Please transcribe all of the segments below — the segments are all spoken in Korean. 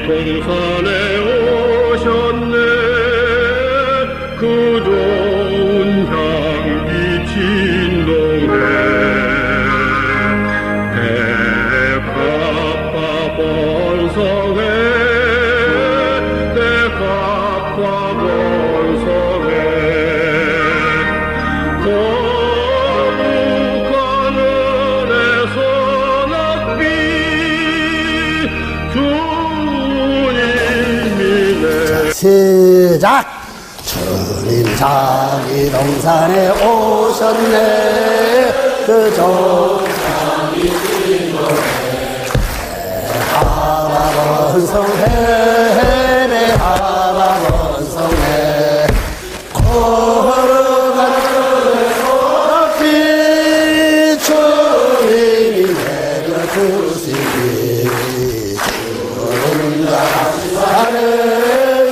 동산에 오셨네. 그 좋은 향기 진동해. 대가파 번성해. 대가파 번성해. 거룩한 은혜서 낯빛 주님이네. 시작! 주님 자기 동산에 오셨네. 그 좋은 향기 진동해. 하바 번성해. 내 하바 번성해. 거룩한 은혜서 낯빛 주님이 내려 주시니 죽은 자 다시 사네.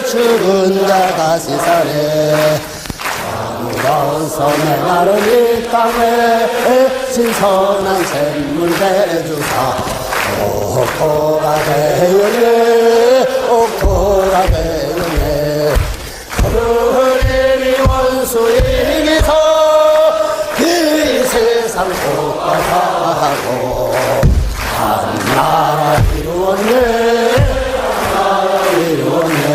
죽은 자 다시 사네. 아무런 선의 나를 이 땅에 신선한 샘물 내주사 옥토가 되었네. 옥토가 되었네. 하늘이 원수이기서 이 세상 복받아하고 한 나라 이루었네. 이루었네.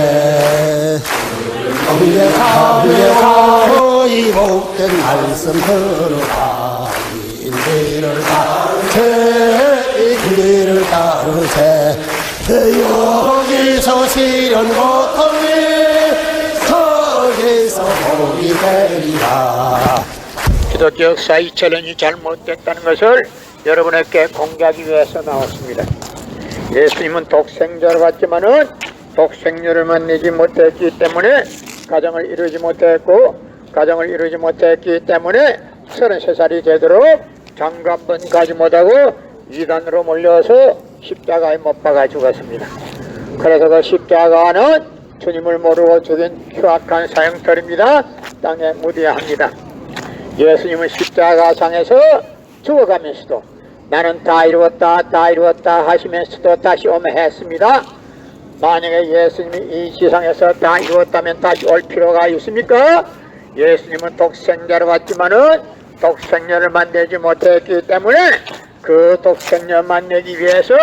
이 복된 말씀 들어라. 이 길을 따르세. 이 길을 따르세. 여기서 시련 고통이 저기서 복이 되리라. 기독교 역사 2000년이 잘못됐다는 것을 여러분에게 공개하기 위해서 나왔습니다. 예수님은 독생자로 왔지만은 독생녀를 내지 못했기 때문에 가정을 이루지 못했고, 가정을 이루지 못했기 때문에 33살이 되도록 장가 한 번 가지 못하고 이단으로 몰려서 십자가에 못 박아 죽었습니다. 그래서 그 십자가는 주님을 모르고 죽인 흉악한 사형털입니다. 땅에 묻어야 합니다. 예수님은 십자가상에서 죽어가면서도 나는 다 이루었다 다 이루었다 하시면서도 다시 오며 했습니다. 만약에 예수님이 이 지상에서 다 이루었다면 다시 올 필요가 있습니까? 예수님은 독생자로 왔지만은 독생녀를 만들지 못했기 때문에 그 독생녀 만들기 위해서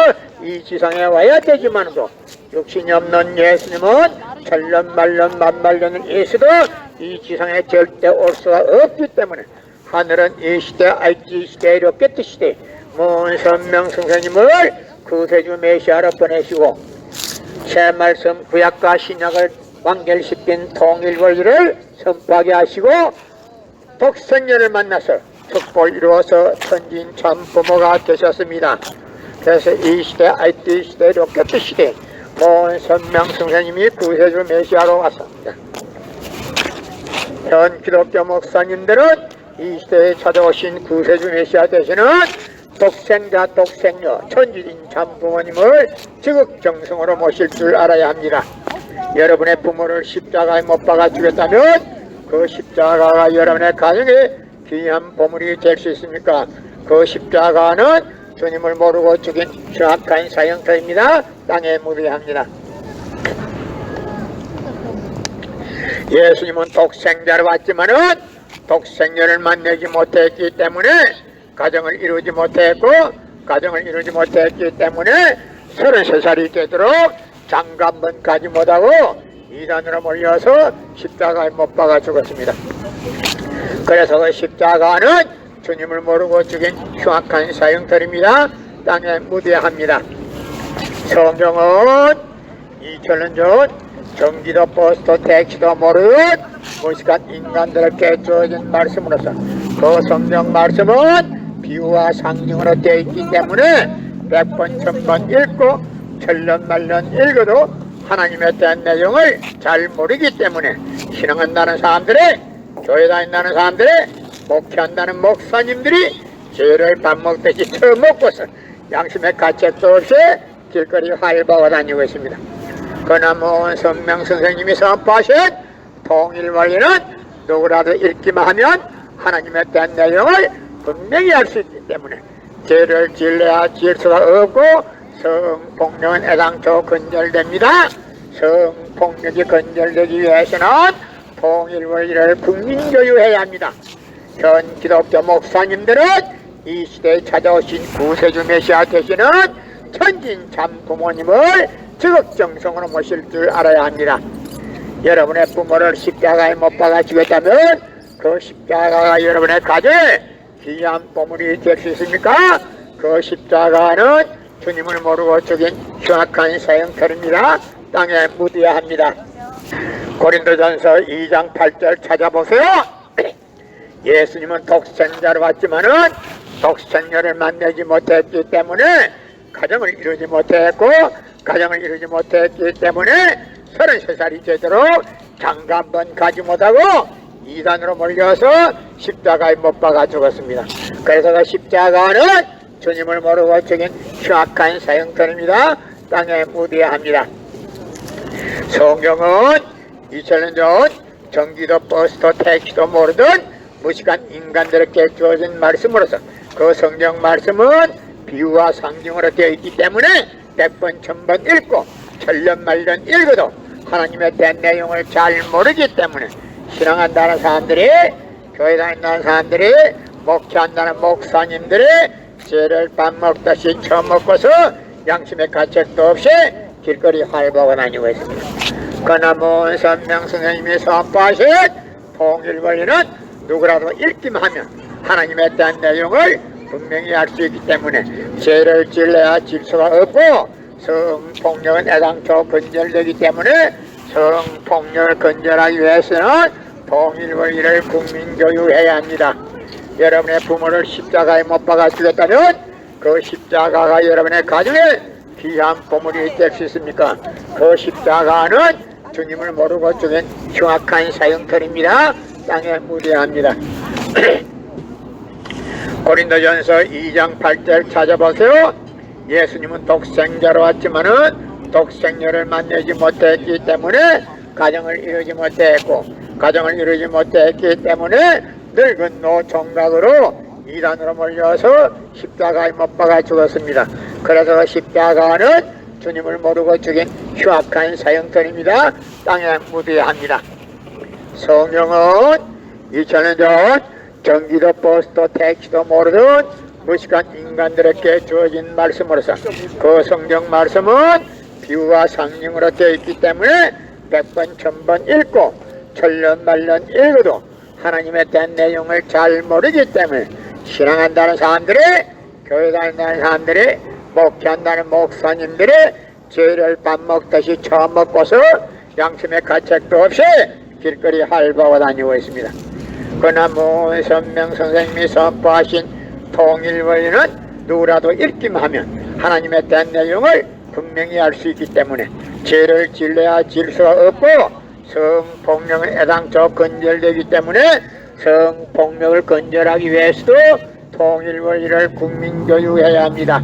이 지상에 와야 되지만도 육신이 없는 예수님은 천년 만년 만만년은 있어도 이 지상에 절대 올 수가 없기 때문에 하늘은 이 시대 알지 시대 이렇게 시대 문선명성사님을 구세주 메시아로 보내시고 새 말씀 구약과 신약을 완결시킨 통일원리를 선포하게 하시고 독생녀를 만나서 특보를 이루어서 천진 참 부모가 되셨습니다. 그래서 이 시대 IT 시대 로켓 시대 문선명성사님이 구세주 메시아로 왔습니다. 현 기독교 목사님들은 이 시대에 찾아오신 구세주 메시아 되시는 독생자 독생녀 천지인 참부모님을 지극정성으로 모실 줄 알아야 합니다. 여러분의 부모를 십자가에 못 박아 주겠다면 그 십자가가 여러분의 가정에 귀한 보물이 될 수 있습니까? 그 십자가는 주님을 모르고 죽인 흉악한 사형터입니다. 땅에 묻어야 합니다. 예수님은 독생자로 왔지만은 독생녀를 만나지 못했기 때문에 가정을 이루지 못했고 가정을 이루지 못했기 때문에 33살이 되도록 장가 한 번 가지 못하고 이단으로 몰려서 십자가에 못 박아 죽었습니다. 그래서 그 십자가는 주님을 모르고 죽인 흉악한 사형털입니다. 땅에 묻어야 합니다. 성경은 2000년 전 전기도 버스도 택시도 모르는 무식한 인간들에게 주어진 말씀으로서 그 성경 말씀은 비유와 상징으로 되어 있기 때문에 100번 1000번 읽고 천년 만년 읽어도 하나님에 대한 내용을 잘 모르기 때문에 신앙한다는 사람들이 교회 다닌다는 사람들이 목회한다는 목사님들이 죄를 밥 먹듯이 처먹고서 양심의 가책도 없이 길거리 활보하고 다니고 있습니다. 그러나 문선명 선생님이 선포하신 통일원리는 누구라도 읽기만 하면 하나님에 대한 내용을 분명히 알 수 있기 때문에 죄를 지으려야 지을 수가 없고 성폭력은 애당초 근절됩니다. 성폭력이 근절되기 위해서는 통일원리를 국민교육해야 합니다. 현 기독교 목사님들은 이 시대에 찾아오신 구세주 메시아 되시는 천진 참 부모님을 적극정성으로 모실 줄 알아야 합니다. 여러분의 부모를 십자가에 못 박아 주겠다면 그 십자가가 여러분의 가정에 귀한 보물이 될 수 있습니까? 그 십자가는 주님을 모르고 죽인 흉악한 사형터입니다. 땅에 묻어야 합니다. 고린도전서 2장 8절 찾아보세요. 예수님은 독생자로 왔지만은 독생녀를 만나지 못했기 때문에 가정을 이루지 못했고, 가정을 이루지 못했기 때문에 33살이 되도록 장가 한 번 가지 못하고 이단으로 몰려서 십자가에 못 박아 죽었습니다. 그래서 그 십자가는 주님을 모르고 죽인 흉악한 사형터입니다. 땅에 묻어야 합니다. 성경은 2000년 전 전기도 버스도 택시도 모르던 무식한 인간들에게 주어진 말씀으로서 그 성경 말씀은 비유와 상징으로 되어 있기 때문에 100번 1000번 읽고 천년만년 읽어도 하나님에 대한 내용을 잘 모르기 때문에 신앙한다는 사람들이, 교회 다닌다는 사람들이, 목회한다는 목사님들이 죄를 밥 먹다시 처먹고서 양심의 가책도 없이 길거리 활보하고 다니고 있습니다. 그러나 문 선명 선생님이 선포하신 통일원리는 누구라도 읽기만 하면 하나님에 대한 내용을 분명히 알 수 있기 때문에 죄를 질러야 질서가 없고, 성폭력은 애당초 근절되기 때문에 성폭력을 근절하기 위해서는 통일원리를 국민교육해야 합니다. 여러분의 부모를 십자가에 못 박아 주겠다면 그 십자가가 여러분의 가정에 귀한 보물이 될 수 있습니까? 그 십자가는 주님을 모르고 죽인 흉악한 사형터입니다. 땅에 묻어야 합니다. 고린도전서 2장 8절 찾아보세요. 예수님은 독생자로 왔지만은 독생녀를 만나지 못했기 때문에 가정을 이루지 못했고, 가정을 이루지 못했기 때문에 늙은 노 총각으로 이단으로 몰려서 십자가에 못 박아 죽었습니다. 그래서 십자가는 주님을 모르고 죽인 흉악한 사형터입니다. 땅에 묻어야 합니다. 성경은 2000년 전 전기도 버스도 택시도 모르던 무식한 인간들에게 주어진 말씀으로서 그 성경 말씀은 비유와 상징으로 되어 있기 때문에 100번 1000번 읽고 천년만년 읽어도 하나님에 대한 내용을 잘 모르기 때문에 신앙한다는 사람들이, 교회 다닌다는 사람들이, 목회한다는 목사님들이 죄를 밥 먹듯이 처먹고서 양심의 가책도 없이 길거리 활보하고 다니고 있습니다. 그러나 문선명 선생님이 선포하신 통일원리는 누구라도 읽기만 하면 하나님에 대한 내용을 분명히 알 수 있기 때문에 죄를 질러야 질서가 없고, 성폭력은 애당초 근절되기 때문에 성폭력을 근절하기 위해서도 통일원리를 국민교육해야 합니다.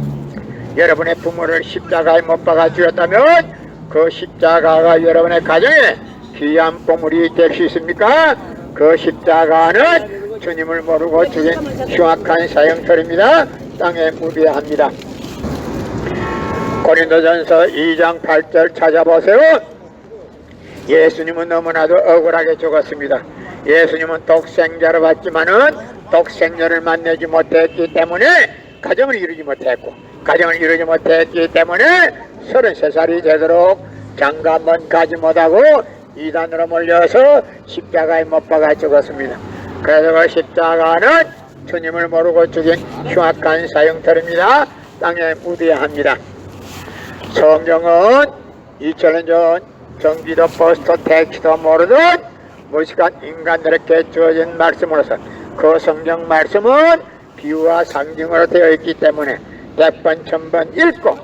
여러분의 부모를 십자가에 못 박아 주었다면 그 십자가가 여러분의 가정에 귀한 보물이 될 수 있습니까? 그 십자가는 주님을 모르고 죽인 흉악한 사형터입니다. 땅에 묻어야 합니다. 고린도전서 2장 8절 찾아보세요. 예수님은 너무나도 억울하게 죽었습니다. 예수님은 독생자로 왔지만은 독생녀를 만나지 못했기 때문에 가정을 이루지 못했고, 가정을 이루지 못했기 때문에 33살이 되도록 장가 한 번 가지 못하고 이단으로 몰려서 십자가에 못 박아 죽었습니다. 그래서 그 십자가는 주님을 모르고 죽인 흉악한 사형터입니다. 땅에 묻어야 합니다. 성경은 2000년 전 전기도 버스도 택시도 모르던 무식한 인간들에게 주어진 말씀으로서 그 성경 말씀은 비유와 상징으로 되어 있기 때문에 100번 1000번 읽고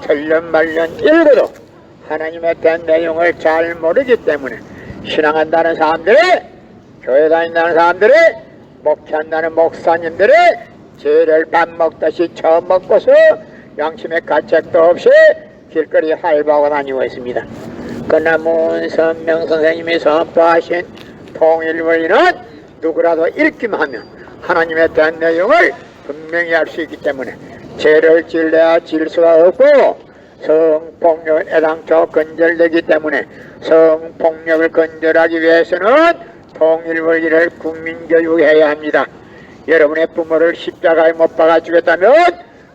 천년만년 읽어도 하나님에 대한 내용을 잘 모르기 때문에 신앙한다는 사람들이, 교회 다닌다는 사람들이, 목회한다는 목사님들이 죄를 밥 먹듯이 처먹고서 양심의 가책도 없이 길거리 활보하고 다니고 있습니다. 그러나 문선명 선생님이 선포하신 통일원리는 누구라도 읽기만 하면 하나님에 대한 내용을 분명히 알 수 있기 때문에 죄를 질러야 질수가 없고, 성폭력은 애당초 건절되기 때문에 성폭력을 건절하기 위해서는 통일원리를 국민교육해야 합니다. 여러분의 부모를 십자가에 못 박아 주겠다면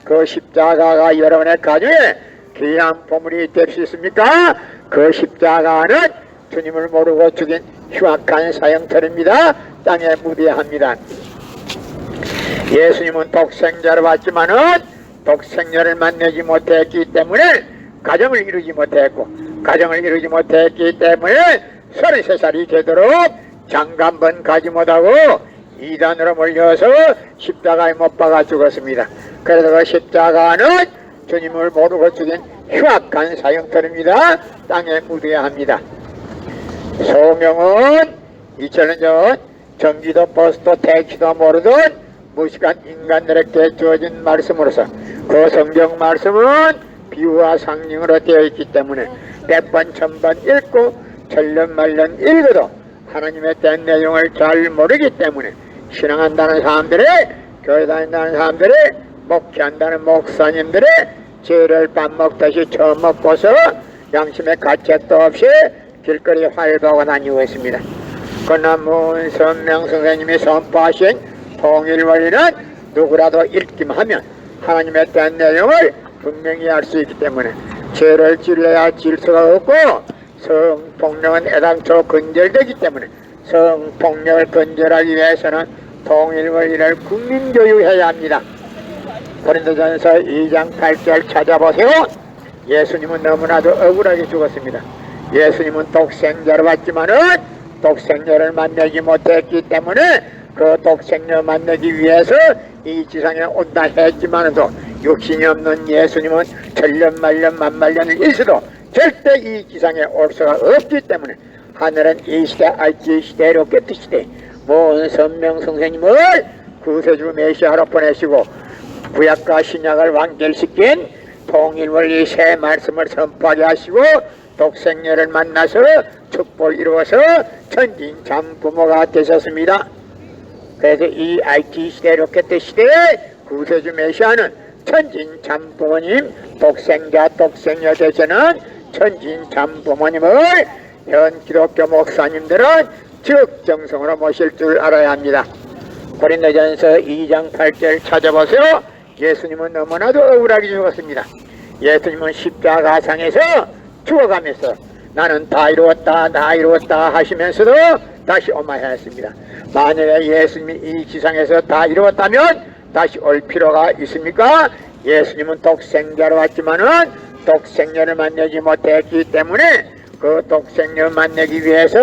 그 십자가가 여러분의 가정에 귀한 보물이 될 수 있습니까? 그 십자가는 주님을 모르고 죽인 흉악한 사형터입니다. 땅에 묻어야 합니다. 예수님은 독생자로 왔지만은 독생녀를 만나지 못했기 때문에 가정을 이루지 못했고, 가정을 이루지 못했기 때문에 33살이 되도록 장관번 가지 못하고 이단으로 몰려서 십자가에 못 박아 죽었습니다. 그래서 그 십자가는 주님을 모르고 죽인 흉악한 사형터입니다. 땅에 묻어야 합니다. 소명은 2000년 전 전기도 버스도 택시도 모르던 무식한 인간들에게 주어진 말씀으로서 그 성경 말씀은 비유와 상징으로 되어 있기 때문에 100번 1000번 읽고 천년만년 읽어도 하나님의 된 내용을 잘 모르기 때문에 신앙한다는 사람들이, 교회 다닌다는 사람들이, 목회한다는 목사님들이 죄를 밥 먹듯이 처먹고서 양심의 가책도 없이 길거리에 활보하고 다니고 있습니다. 그러나 문선명 선생님이 선포하신 통일원리는 누구라도 읽기만 하면 하나님의 된 내용을 분명히 알 수 있기 때문에 죄를 질러야 질 수가 없고, 성폭력은 애당초 건절되기 때문에 성폭력을 건절하기 위해서는 통일원리를 국민교육해야 합니다. 고린도전서 2장 8절 찾아보세요. 예수님은 너무나도 억울하게 죽었습니다. 예수님은 독생자로 왔지만은 독생녀를 만나지 못했기 때문에 그 독생녀 만나기 위해서 이 지상에 온다 했지만도 육신이 없는 예수님은 천년만년 만만년을 있어도 절대 이 지상에 올 수가 없기 때문에 하늘은 이 시대 알지 시대로 깨뜨 시대 모든 선명 선생님을 구세주 메시아로 보내시고 구약과 신약을 완결시킨 통일원리 새 말씀을 선포하게 하시고 독생녀를 만나서 축복을 이루어서 천진참 부모가 되셨습니다. 그래서 이 IT 시대 로켓 시대에 구세주 메시아는 천진참 부모님, 독생자 독생녀 되시는 천진참 부모님을 현 기독교 목사님들은 적정성으로 모실 줄 알아야 합니다. 고린도전서 2장 8절 찾아보세요. 예수님은 너무나도 억울하게 죽었습니다. 예수님은 십자가상에서 죽어가면서 나는 다 이루었다 다 이루었다 하시면서도 다시 오마했습니다. 만약에 예수님이 이 지상에서 다 이루었다면 다시 올 필요가 있습니까? 예수님은 독생자로 왔지만은 독생녀를 만나지 못했기 때문에 그 독생녀를 만나기 위해서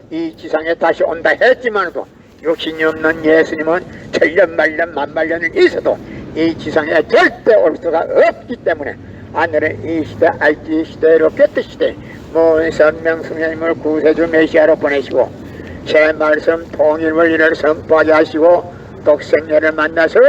이 지상에 다시 온다 했지만도 육신이 없는 예수님은 천년만년 만만년을 있어도 이 지상에 절대 올 수가 없기 때문에 하늘은 이 시대 알지 시대로 깨뜨 시대 모든 선명 성령님을 구세주 메시아로 보내시고 새 말씀 통일원리를 선포하게 하시고 독생녀를 만나서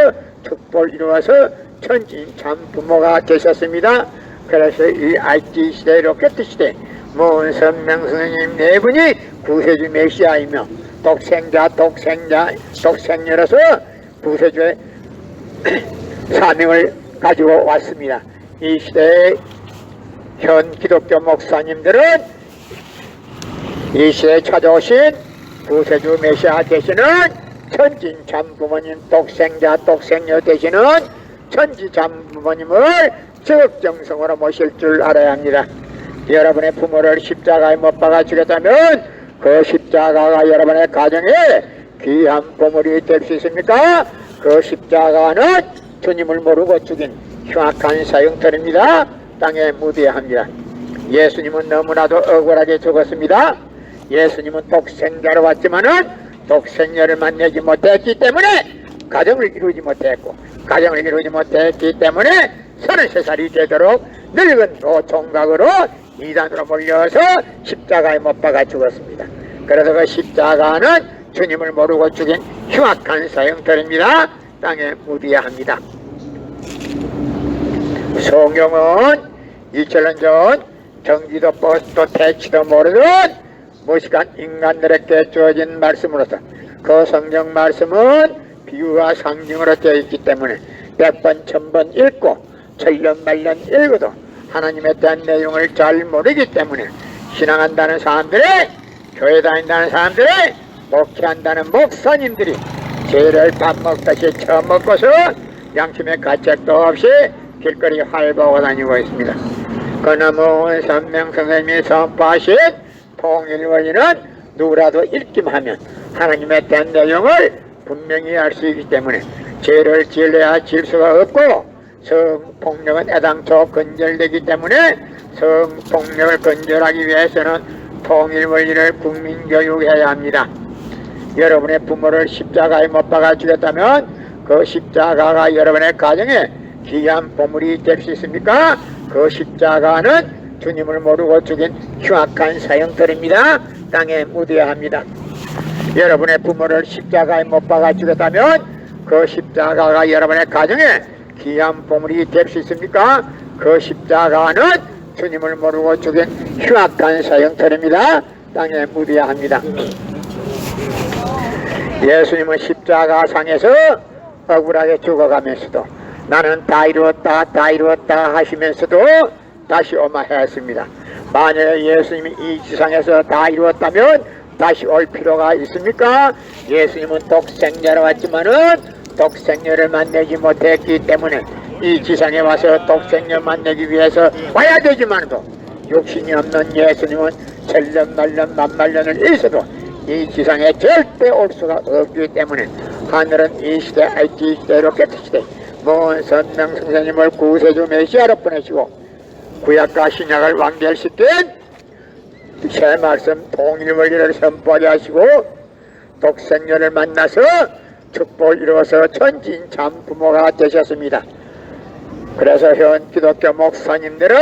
축복을 이루어서 천진참 부모가 되셨습니다. 그래서 이 알지 시대로 깨뜨 시대 모든 선명 성령님 네 분이 구세주 메시아이며 독생녀로서 구세주의 사명을 가지고 왔습니다. 이 시대의 현 기독교 목사님들은 이 시대에 찾아오신 구세주 메시아 되시는 천진참 부모님, 독생녀 되시는 천지참 부모님을 적정성으로 모실 줄 알아야 합니다. 여러분의 부모를 십자가에 못 박아 주겠다면 그 십자가가 여러분의 가정에 귀한 보물이 될 수 있습니까? 그 십자가는 주님을 모르고 죽인 흉악한 사형터입니다. 땅에 묻어야 합니다. 예수님은 너무나도 억울하게 죽었습니다. 예수님은 독생자로 왔지만은 독생녀를 만나지 못했기 때문에 가정을 이루지 못했고, 가정을 이루지 못했기 때문에 33살이 되도록 늙은 노총각으로 이단으로 몰려서 십자가에 못 박아 죽었습니다. 그래서 그 십자가는 주님을 모르고 죽인 흉악한 사형터입니다. 땅에 묻어야 합니다. 성경은 2000년 전 전기도 버스도 택시도 모르던 무식한 인간들에게 주어진 말씀으로서 그 성경 말씀은 비유와 상징으로 되어 있기 때문에 100번 1000번 읽고 천년만년 읽어도 하나님에 대한 내용을 잘 모르기 때문에 신앙한다는 사람들이, 교회 다닌다는 다니는 사람들이, 목회한다는 목사님들이 죄를 밥 먹듯이 처먹고서 양심의 가책도 없이 길거리 활보하고 다니고 있습니다. 그나무 선명선생님이 선포하신 통일원리는 누구라도 읽기만 하나님에 대한 내용을 분명히 알 수 있기 때문에 죄를 지으려야 질 수가 없고, 성폭력은 애당초 근절되기 때문에 성폭력을 근절하기 위해서는 통일원리를 국민교육해야 합니다. 여러분의 부모를 십자가에 못 박아 죽였다면 그 십자가가 여러분의 가정에 귀한 보물이 될 수 있습니까? 그 십자가는 주님을 모르고 죽인 흉악한 사형들입니다. 땅에 묻어야 합니다. 여러분의 부모를 십자가에 못 박아 죽였다면 그 십자가가 여러분의 가정에 귀한 보물이 될 수 있습니까? 그 십자가는 주님을 모르고 죽인 흉악한 사형들입니다. 땅에 묻어야 합니다. 예수님은 십자가상에서 억울하게 죽어가면서도 나는 다 이루었다 다 이루었다 하시면서도 다시 오마했습니다. 만약에 예수님이 이 지상에서 다 이루었다면 다시 올 필요가 있습니까? 예수님은 독생자로 왔지만은 독생녀를 만나지 못했기 때문에 이 지상에 와서 독생녀 만나기 위해서 와야 되지만도 욕심이 없는 예수님은 천년만년 만만년을 있어도 이 지상에 절대 올 수가 없기 때문에 하늘은 이 시대 IT 시대 로켓 시대 먼 선명 선생님을 구세주 메시아로 보내시고 구약과 신약을 완결시킨 새 말씀 통일원리를 선포하게 하시고 독생녀를 만나서 축복을 이루어서 천진참 부모가 되셨습니다. 그래서 현 기독교 목사님들은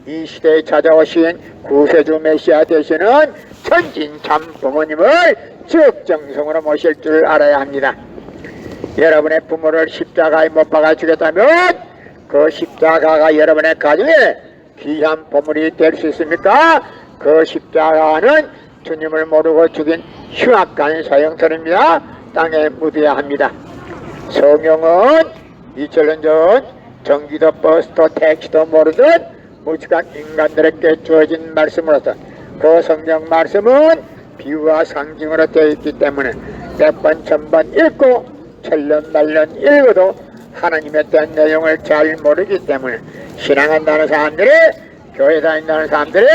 이 시대에 찾아오신 구세주 메시아 되시는 천진참 부모님을 적정성으로 모실 줄 알아야 합니다. 여러분의 부모를 십자가에 못 박아 주겠다면 그 십자가가 여러분의 가정에 귀한 보물이 될 수 있습니까? 그 십자가는 주님을 모르고 죽인 흉악한 사형터입니다. 땅에 묻어야 합니다. 성경은 2000년 전 전기도 버스도 택시도 모르던 무지한 인간들에게 주어진 말씀으로서 그 성경 말씀은 비유와 상징으로 되어 있기 때문에 100번 1000번 읽고 천년 만년 읽어도 하나님에 대한 내용을 잘 모르기 때문에 신앙한다는 사람들이, 교회 다닌다는 사람들이,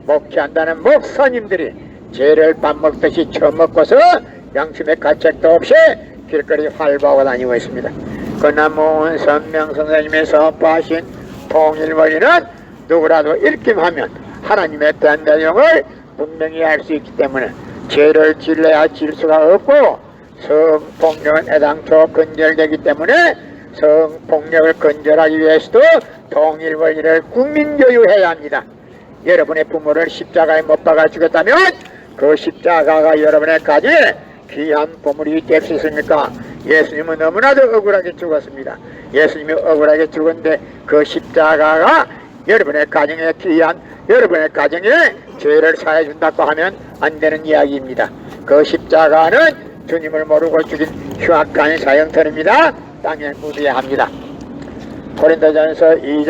목회한다는 목사님들이 죄를 밥 먹듯이 처먹고서 양심의 가책도 없이 길거리 활보하고 다니고 있습니다. 그나무 선명 선생님이 선포하신 통일원리는 누구라도 읽기만 하면 하나님에 대한 내용을 분명히 알 수 있기 때문에 죄를 지으려야 질 수가 없고, 성폭력은 애당초 근절되기 때문에 성폭력을 근절하기 위해서도 통일원리를 국민교육해야 합니다. 여러분의 부모를 십자가에 못 박아 죽였다면 그 십자가가 여러분의 가정에 귀한 보물이 될 수 있습니까? 예수님은 너무나도 억울하게 죽었습니다. 예수님이 억울하게 죽었는데 그 십자가가 여러분의 가정에 귀한, 여러분의 가정에 죄를 사해준다고 하면 안 되는 이야기입니다. 그 십자가는 주님을 모르고 죽인 흉악한 사형터입니다. 땅에 묻어야 합니다. 고린도전서 2장